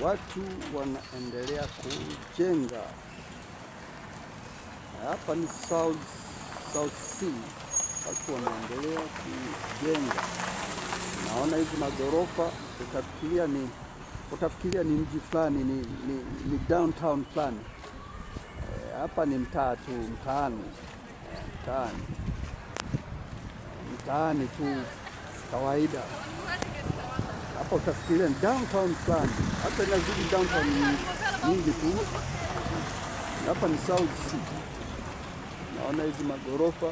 Watu wanaendelea kujenga. Hapa ni South Sea. Watu wanaendelea kujenga. Naona hizi magorofa, utafikiria ni mji fulani, ni downtown fulani. Hapa ni mtaa tu, mtaani tu kawaida. Hapa utafikiria ni downtown fulani, hata inazidi downtown nyingi tu. Hapa ni South Sea. Naona hizi magorofa,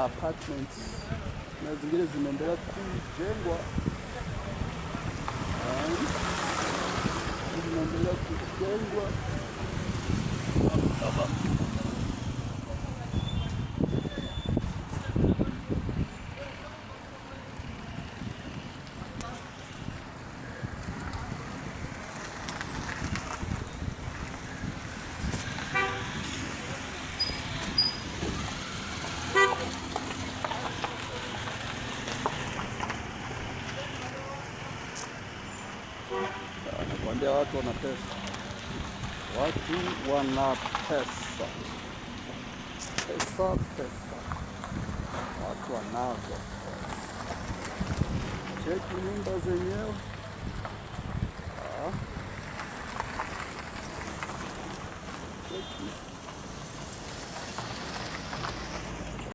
apartments na zingine zinaendelea kujengwa, nakwambia watu wana pesa. Watu wanazo. Cheki nyumba zenyewe. Cheki.